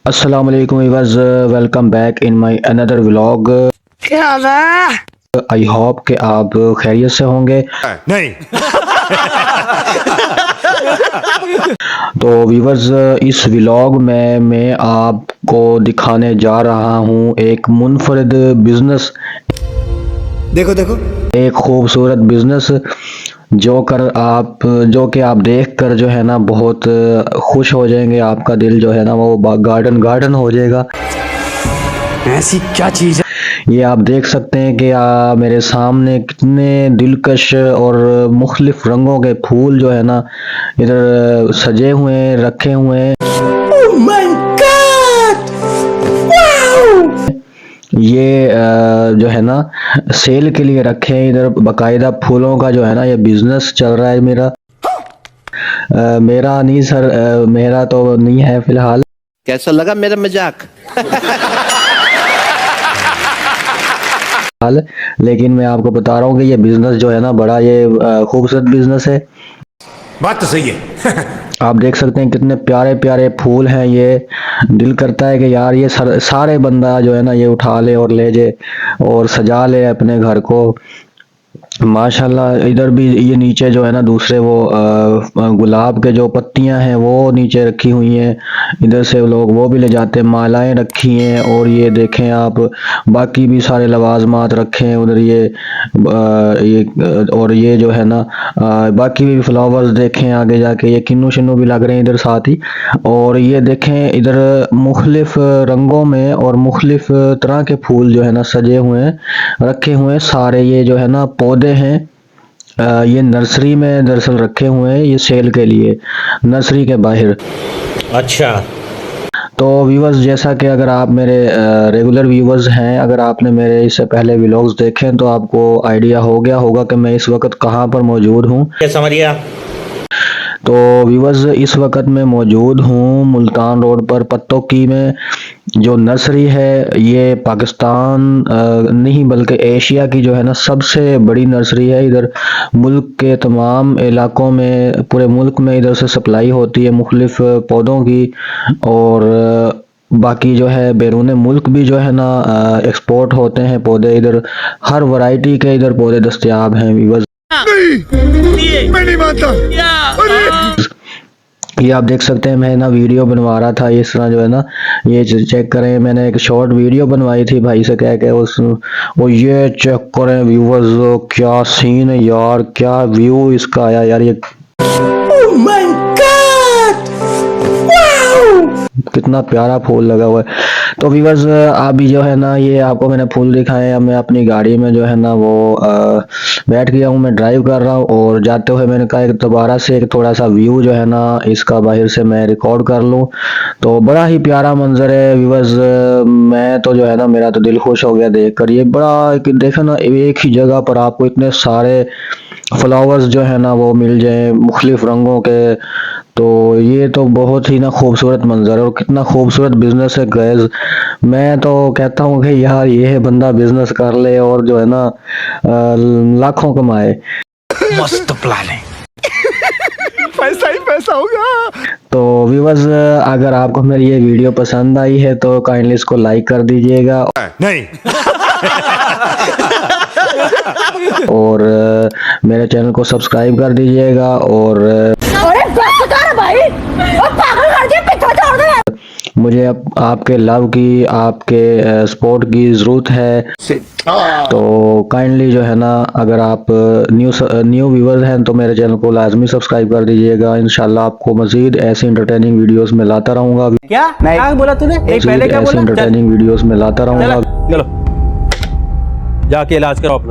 अस्सलाम वालेकुम viewers, welcome back in my another vlog. क्या हाल है? आई होप कि आप खैरियत से होंगे। नहीं। तो व्यूअर्स, इस व्लॉग में मैं आपको दिखाने जा रहा हूँ एक मुनफरिद बिजनेस, देखो देखो एक खूबसूरत बिजनेस जो कि आप देख कर जो है ना बहुत खुश हो जाएंगे। आपका दिल जो है ना वो गार्डन गार्डन हो जाएगा। ऐसी क्या चीज है? ये आप देख सकते हैं कि मेरे सामने कितने दिलकश और मुख्तलिफ रंगों के फूल जो है ना इधर सजे हुए हैं, रखे हुए हैं। Oh my God! Wow! ये जो है ना सेल के लिए रखे हैं। इधर बाकायदा फूलों का जो है ना ये बिजनेस चल रहा है मेरा। मेरा नहीं सर, मेरा तो नहीं है फिलहाल। कैसा लगा मेरा मजाक? लेकिन मैं आपको बता रहा हूँ कि ये बिजनेस जो है ना बड़ा ये खूबसूरत बिजनेस है। बात तो सही है। आप देख सकते हैं कितने प्यारे प्यारे फूल हैं। ये दिल करता है कि यार ये सारे बंदा जो है ना ये उठा ले और ले जाए और सजा ले अपने घर को। माशाल्लाह, इधर भी ये नीचे जो है ना दूसरे वो गुलाब के जो पत्तियां हैं वो नीचे रखी हुई हैं। इधर से लोग वो भी ले जाते हैं, मालाएं रखी हैं। और ये देखें आप, बाकी भी सारे लवाजमात रखे हैं उधर। और ये जो है ना बाकी भी फ्लावर्स देखें आगे जाके, ये किन्नू शिन्नू भी लग रहे हैं इधर साथ ही। और ये देखें इधर मुख्तलिफ रंगों में और मुख्तलिफ तरह के फूल जो है ना सजे हुए हैं, रखे हुए हैं सारे। ये जो है ना पौधे हैं, ये नर्सरी में दरअसल रखे हुए हैं, ये सेल के लिए नर्सरी के बाहर। अच्छा, तो व्यूवर्स, जैसा कि अगर आप मेरे रेगुलर व्यूवर्स हैं, अगर आपने मेरे इससे पहले व्लॉग्स देखे तो आपको आइडिया हो गया होगा कि मैं इस वक्त कहाँ पर मौजूद हूँ। समझिए। तो व्यूवर्स, इस वक्त मैं मौजूद हूँ मुल्तान रोड पर पत्तोकी में। जो नर्सरी है ये पाकिस्तान नहीं बल्कि एशिया की जो है ना सबसे बड़ी नर्सरी है। इधर मुल्क के तमाम इलाकों में, पूरे मुल्क में इधर से सप्लाई होती है मुख्तलिफ पौधों की। और बाकी जो है बैरून मुल्क भी जो है ना एक्सपोर्ट होते हैं पौधे। इधर हर वैरायटी के इधर पौधे दस्तयाब हैं व्यूवर्स। मैं नहीं मानता। ये आप देख सकते हैं, मैं ना वीडियो बनवा रहा था इस तरह जो है ना, ये चेक करें, मैंने एक शॉर्ट वीडियो बनवाई थी भाई से कह के वो ये चेक करें व्यूवर्स, क्या सीन है यार, क्या व्यू इसका आया यार। ये Oh my God! Wow! कितना प्यारा फूल लगा हुआ है। तो व्यूवर्स, अभी जो है ना ये आपको मैंने फूल दिखाए। अब मैं अपनी गाड़ी में जो है ना वो बैठ गया हूँ, मैं ड्राइव कर रहा हूँ। और जाते हुए मैंने कहा दोबारा से एक थोड़ा सा व्यू जो है ना इसका बाहर से मैं रिकॉर्ड कर लूँ। तो बड़ा ही प्यारा मंजर है व्यूवर्स। मैं तो जो है ना मेरा तो दिल खुश हो गया देख कर। ये बड़ा देखो ना, एक ही जगह पर आपको इतने सारे फ्लावर्स जो है ना वो मिल जाएं मुख्तलिफ रंगों के। तो ये तो बहुत ही ना खूबसूरत मंजर है और कितना खूबसूरत बिजनेस है गाइस। मैं तो कहता हूँ कि यार ये बंदा बिजनेस कर ले और जो है ना लाखों कमाए। मस्त प्लान है। पैसा ही पैसा होगा। तो व्यूअर्स, अगर आपको मेरी ये वीडियो पसंद आई है तो काइंडली इसको लाइक कर दीजिएगा। नहीं। और मेरे चैनल को सब्सक्राइब कर दीजिएगा। और अरे बस कर भाई, और पागल कर दिया, पीछे छोड़ दे। मुझे आपके लव की, आपके सपोर्ट की ज़रूरत है। तो काइंडली जो है ना अगर आप न्यू व्यूअर्स हैं तो मेरे चैनल को लाजमी सब्सक्राइब कर दीजिएगा। इंशाल्लाह आपको मजीद ऐसी इंटरटेनिंग वीडियोस में लाता रहूँगा। क्या बोला तूने? एक पहले क्या बोला? इंटरटेनिंग वीडियोस में लाता रहूँगा। चलो जाके इलाज कराओ अपना।